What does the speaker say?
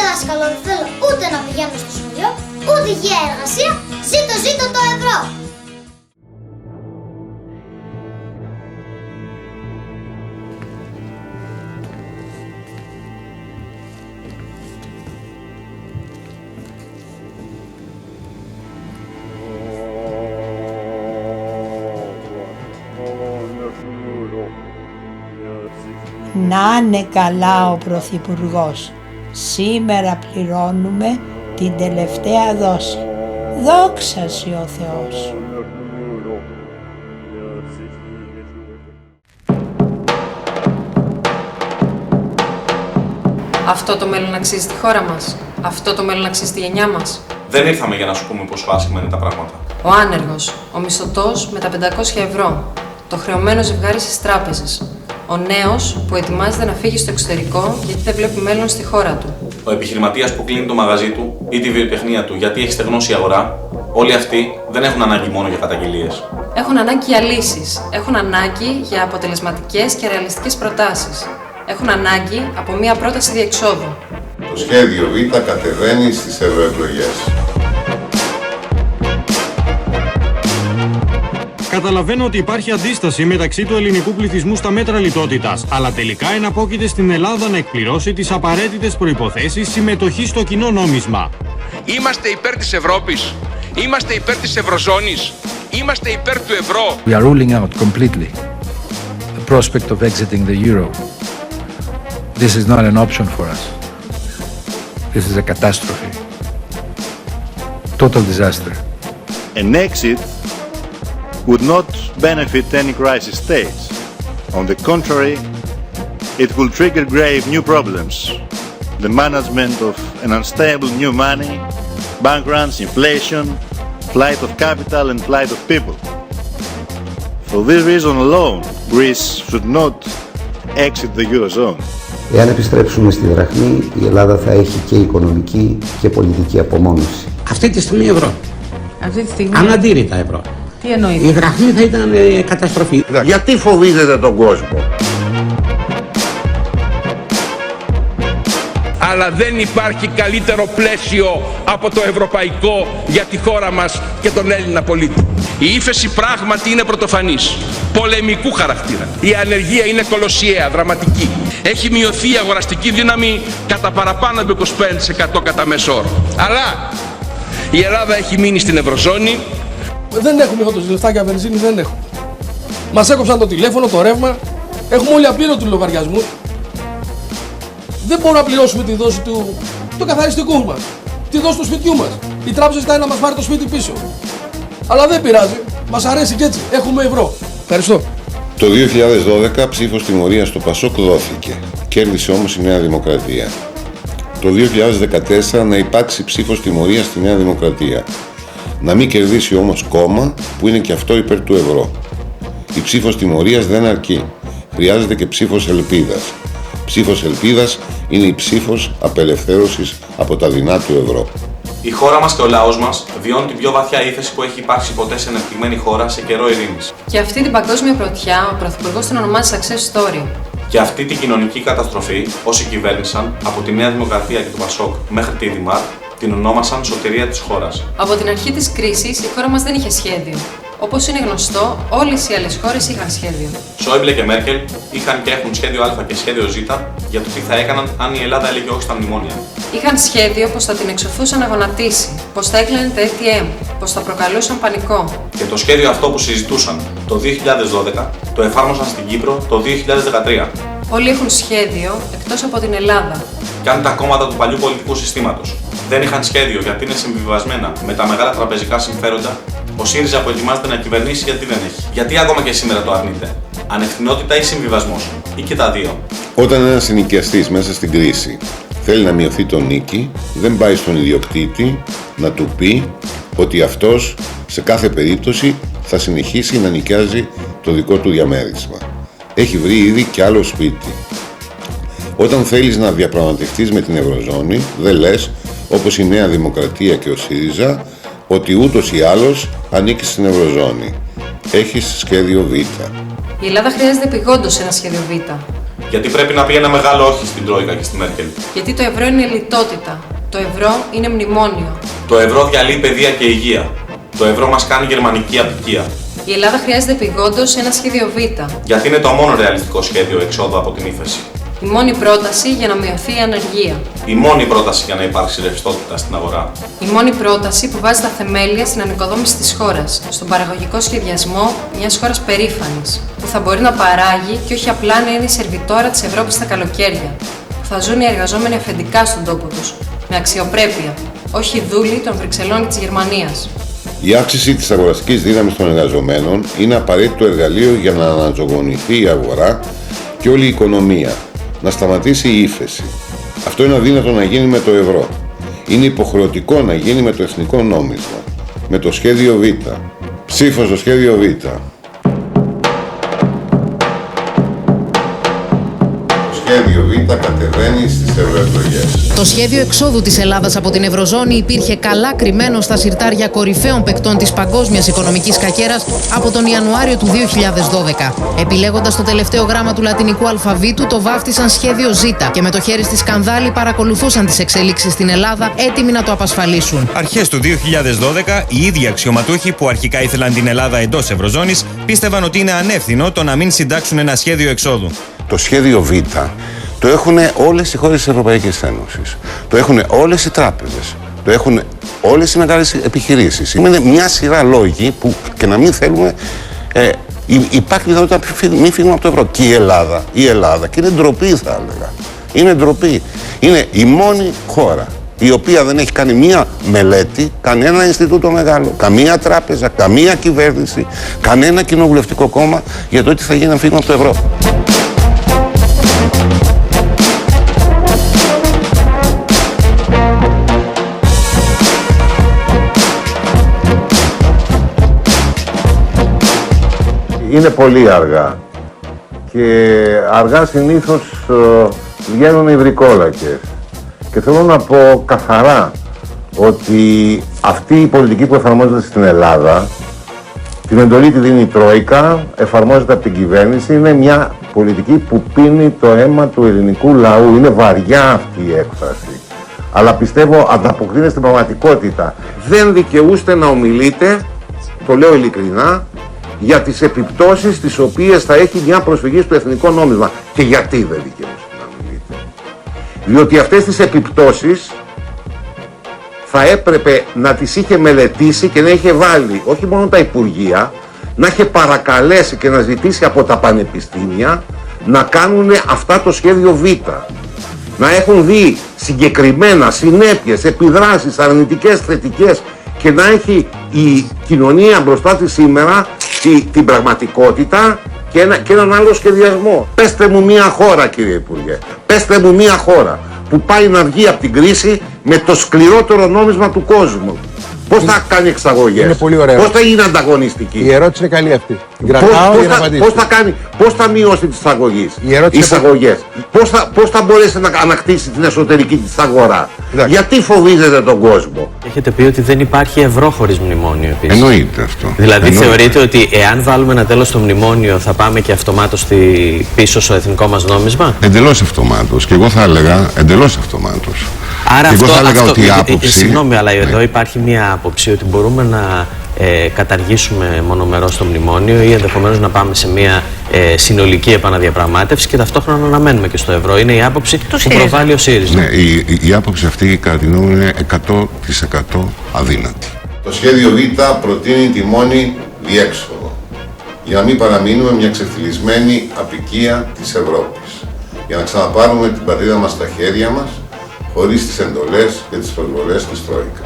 δάσκαλο δεν θέλω ούτε να πηγαίνω στο σχολείο, ούτε υγεία εργασία. Ζήτω το ευρώ! Να είναι καλά ο Πρωθυπουργός. Σήμερα πληρώνουμε την τελευταία δόση. Δόξα σοι ο Θεός. Αυτό το μέλλον αξίζει τη χώρα μας. Αυτό το μέλλον αξίζει τη γενιά μας. Δεν ήρθαμε για να σου πούμε πόσο άσχημα είναι τα πράγματα. Ο άνεργος, ο μισθωτός με τα 500 ευρώ, το χρεωμένο ζευγάρι στις τράπεζες. Ο νέος που ετοιμάζεται να φύγει στο εξωτερικό γιατί δεν βλέπει μέλλον στη χώρα του. Ο επιχειρηματίας που κλείνει το μαγαζί του ή τη βιοτεχνία του γιατί έχει στεγνώσει η αγορά. Όλοι αυτοί δεν έχουν ανάγκη μόνο για καταγγελίες. Έχουν ανάγκη για λύσεις. Έχουν ανάγκη για αποτελεσματικές και ρεαλιστικές προτάσεις. Έχουν ανάγκη από μία πρόταση διεξόδου. Το σχέδιο Β κατεβαίνει στις ευρωεκλογές. Καταλαβαίνω ότι υπάρχει αντίσταση μεταξύ του ελληνικού πληθυσμού στα μέτρα λιτότητας, αλλά τελικά εναπόκειται στην Ελλάδα να εκπληρώσει τις απαραίτητες προϋποθέσεις συμμετοχής στο κοινό νόμισμα. Είμαστε υπέρ της Ευρώπης, είμαστε υπέρ της Ευρωζώνης, είμαστε υπέρ του ευρώ. We are ruling out completely the prospect of exiting the euro. This is not an option for us. This is a catastrophe. Total disaster. An exit would not benefit any crisis states. On the contrary, it will trigger grave new problems. The management of an unstable new money, bank runs, inflation, flight of capital and flight of people. For this reason alone, Greece should not exit the Eurozone. Εάν επιστρέψουμε στη δραχμή, η Ελλάδα θα έχει και οικονομική και πολιτική απομόνωση. Αυτή τη στιγμή ευρώ. Αυτή τη στιγμή. Αναντήρητα ευρώ. Τι εννοείται? Η δραχμή θα ήταν καταστροφή. Γιατί φοβίζετε τον κόσμο? Αλλά δεν υπάρχει καλύτερο πλαίσιο από το ευρωπαϊκό για τη χώρα μας και τον Έλληνα πολίτη. Η ύφεση πράγματι είναι πρωτοφανής, πολεμικού χαρακτήρα. Η ανεργία είναι κολοσιαία, δραματική. Έχει μειωθεί η αγοραστική δύναμη κατά παραπάνω από 25% κατά μέσο όρο. Αλλά η Ελλάδα έχει μείνει στην Ευρωζώνη. Δεν έχουμε όντως λεφτάκια βενζίνη, δεν έχουμε. Μας έκοψαν το τηλέφωνο, το ρεύμα. Έχουμε όλοι απλήρωτους λογαριασμούς. Δεν μπορούμε να πληρώσουμε τη δόση του καθαριστικού μας, τη δόση του σπιτιού μας. Η τράπεζα ζητάει να μας πάρει το σπίτι πίσω. Αλλά δεν πειράζει, μας αρέσει και έτσι. Έχουμε ευρώ. Ευχαριστώ. Το 2012 ψήφος τιμωρίας στο Πασόκ δόθηκε. Κέρδισε όμως η Νέα Δημοκρατία. Το 2014 να υπάρξει ψήφος τιμωρίας στη Νέα Δημοκρατία. Να μην κερδίσει όμως κόμμα που είναι και αυτό υπέρ του ευρώ. Η ψήφος τιμωρίας δεν αρκεί. Χρειάζεται και ψήφος ελπίδας. Ψήφος ελπίδας είναι η ψήφος απελευθέρωσης από τα δεινά του ευρώ. Η χώρα μας και ο λαός μας βιώνει την πιο βαθιά ύφεση που έχει υπάρξει ποτέ σε ανεπτυγμένη χώρα σε καιρό ειρήνης. Και αυτή την παγκόσμια πρωτιά ο Πρωθυπουργός την ονομάζει success story. Και αυτή την κοινωνική καταστροφή, όσοι κυβέρνησαν από τη Νέα Δημοκρατία και το Πασόκ μέχρι τη ΔΙΜΑΡ, την ονόμασαν σωτηρία της χώρας. Από την αρχή της κρίσης η χώρα μας δεν είχε σχέδιο. Όπως είναι γνωστό, όλες οι άλλες χώρες είχαν σχέδιο. Σόιμπλε και Μέρκελ είχαν και έχουν σχέδιο Α και σχέδιο Ζ για το τι θα έκαναν αν η Ελλάδα έλεγε όχι στα μνημόνια. Είχαν σχέδιο πως θα την εξωθούσαν να γονατίσει, πως θα έκλαινε τα ATM, πως θα προκαλούσαν πανικό. Και το σχέδιο αυτό που συζητούσαν το 2012 το εφάρμοσαν στην Κύπρο το 2013. Όλοι έχουν σχέδιο εκτός από την Ελλάδα. Και αν τα κόμματα του παλιού πολιτικού συστήματος δεν είχαν σχέδιο γιατί είναι συμβιβασμένα με τα μεγάλα τραπεζικά συμφέροντα, ο ΣΥΡΙΖΑ που ετοιμάζεται να κυβερνήσει γιατί δεν έχει. Γιατί ακόμα και σήμερα το αρνείται? Ανευθυνότητα ή συμβιβασμός? Ή και τα δύο? Όταν ένας ενοικιαστής μέσα στην κρίση θέλει να μειωθεί το νίκη, δεν πάει στον ιδιοκτήτη να του πει ότι αυτός σε κάθε περίπτωση θα συνεχίσει να νοικιάζει το δικό του διαμέρισμα. Έχει βρει ήδη και άλλο σπίτι. Όταν θέλεις να διαπραγματευτείς με την Ευρωζώνη, δεν λες, όπως η Νέα Δημοκρατία και ο ΣΥΡΙΖΑ, ότι ούτως ή άλλως ανήκει στην Ευρωζώνη. Έχεις σχέδιο Β. Η Ελλάδα χρειάζεται επειγόντως ένα σχέδιο Β. Γιατί πρέπει να πει ένα μεγάλο όχι στην Τρόικα και στη Μέρκελ. Γιατί το ευρώ είναι λιτότητα. Το ευρώ είναι μνημόνιο. Το ευρώ διαλύει παιδεία και υγεία. Το ευρώ μας κάνει γερμανική απικία. Η Ελλάδα χρειάζεται επειγόντως ένα σχέδιο Β. Γιατί είναι το μόνο ρεαλιστικό σχέδιο εξόδου από την ύφεση. Η μόνη πρόταση για να μειωθεί η ανεργία. Η μόνη πρόταση για να υπάρξει ρευστότητα στην αγορά. Η μόνη πρόταση που βάζει τα θεμέλια στην ανοικοδόμηση της χώρας, στον παραγωγικό σχεδιασμό μιας χώρας περήφανης, που θα μπορεί να παράγει και όχι απλά να είναι η σερβιτόρα της Ευρώπης στα καλοκαίρια, που θα ζουν οι εργαζόμενοι αφεντικά στον τόπο τους, με αξιοπρέπεια, όχι δούλοι των Βρυξελών και της Γερμανίας. Η αύξηση της αγοραστικής δύναμης των εργαζομένων είναι απαραίτητο εργαλείο για να αναζωογονηθεί η αγορά και όλη η οικονομία, να σταματήσει η ύφεση. Αυτό είναι αδύνατο να γίνει με το ευρώ. Είναι υποχρεωτικό να γίνει με το εθνικό νόμισμα, με το σχέδιο Β. Ψήφο στο σχέδιο Β. Το σχέδιο Β κατεβαίνει στις ευρωεκλογές. Το σχέδιο εξόδου της Ελλάδας από την Ευρωζώνη υπήρχε καλά κρυμμένο στα συρτάρια κορυφαίων παικτών της παγκόσμιας οικονομικής κακέρας από τον Ιανουάριο του 2012. Επιλέγοντας το τελευταίο γράμμα του λατινικού αλφαβήτου, το βάφτισαν σχέδιο Ζ και με το χέρι στη σκανδάλη παρακολουθούσαν τις εξελίξεις στην Ελλάδα, έτοιμοι να το απασφαλίσουν. Αρχές του 2012, οι ίδιοι αξιωματούχοι που αρχικά ήθελαν την Ελλάδα εντός Ευρωζώνης πίστευαν ότι είναι ανεύθυνο το να μην συντάξουν ένα σχέδιο εξόδου. Το σχέδιο Β το έχουν όλες οι χώρες της Ευρωπαϊκής Ένωσης. Το έχουν όλες οι τράπεζες. Το έχουν όλες οι μεγάλες επιχειρήσεις. Είναι μια σειρά λόγοι που και να μην θέλουμε, υπάρχει πιθανότητα να μην φύγουμε από το ευρώ. Και η Ελλάδα, και είναι ντροπή θα έλεγα. Είναι ντροπή. Είναι η μόνη χώρα η οποία δεν έχει κάνει μία μελέτη, κανένα Ινστιτούτο μεγάλο, καμία τράπεζα, καμία κυβέρνηση, κανένα κοινοβουλευτικό κόμμα για το τι θα γίνει να φύγουμε από το ευρώ. Είναι πολύ αργά και αργά συνήθως βγαίνουν οι βρικόλακες και θέλω να πω καθαρά ότι αυτή η πολιτική που εφαρμόζεται στην Ελλάδα, την εντολή τη δίνει η Τρόικα, εφαρμόζεται από την κυβέρνηση, είναι μια πολιτική που πίνει το αίμα του ελληνικού λαού. Είναι βαριά αυτή η έκφραση, αλλά πιστεύω ανταποκρίνεται στην πραγματικότητα. Δεν δικαιούστε να ομιλείτε, το λέω ειλικρινά, για τις επιπτώσεις τις οποίες θα έχει μια προσφυγή στο εθνικό νόμισμα. Και γιατί δεν δικαιούστε να μιλείτε? Διότι αυτές τις επιπτώσεις θα έπρεπε να τις είχε μελετήσει και να είχε βάλει όχι μόνο τα Υπουργεία, να είχε παρακαλέσει και να ζητήσει από τα πανεπιστήμια να κάνουν αυτά το σχέδιο Β. Να έχουν δει συγκεκριμένα συνέπειες, επιδράσεις, αρνητικές, θετικές και να έχει η κοινωνία μπροστά της σήμερα την πραγματικότητα και έναν άλλο σχεδιασμό. Πέστε μου μια χώρα, κύριε Υπουργέ, πέστε μου μια χώρα που πάει να βγει από την κρίση με το σκληρότερο νόμισμα του κόσμου. Πώς θα κάνει εξαγωγές, είναι πολύ ωραίο. πώς θα γίνει ανταγωνιστική. Η ερώτηση είναι καλή αυτή. Πώς θα μειώσει τις εισαγωγές, πώς θα μπορέσει να ανακτήσει την εσωτερική της αγορά. Γιατί φοβίζεται τον κόσμο? Έχετε πει ότι δεν υπάρχει ευρώ χωρίς μνημόνιο επίσης. Εννοείται αυτό. Δηλαδή θεωρείτε ότι εάν βάλουμε ένα τέλος στο μνημόνιο θα πάμε και αυτομάτως πίσω στο εθνικό μας νόμισμα? Εντελώς αυτομάτως. Και εγώ θα έλεγα εντελώς αυτομάτως. Άρα εγώ θα έλεγα ότι η άποψη... Συγγνώμη, αλλά εδώ υπάρχει μια άποψη ότι μπορούμε να καταργήσουμε μονομερώς το μνημόνιο ή ενδεχομένως να πάμε σε μια συνολική επαναδιαπραγμάτευση και ταυτόχρονα να αναμένουμε και στο ευρώ. Είναι η άποψη που προβάλλει ο ΣΥΡΙΖΑ. Ναι, η άποψη αυτή κατά τη γνώμη είναι 100% αδύνατη. Το σχέδιο Β προτείνει τη μόνη διέξοδο για να μην παραμείνουμε μια ξεφτυλισμένη απικία της Ευρώπης. Για να ξαναπάρουμε την πατρίδα μας στα χέρια μας χωρίς τις εντολές και τις προσβολές της Τρόικα.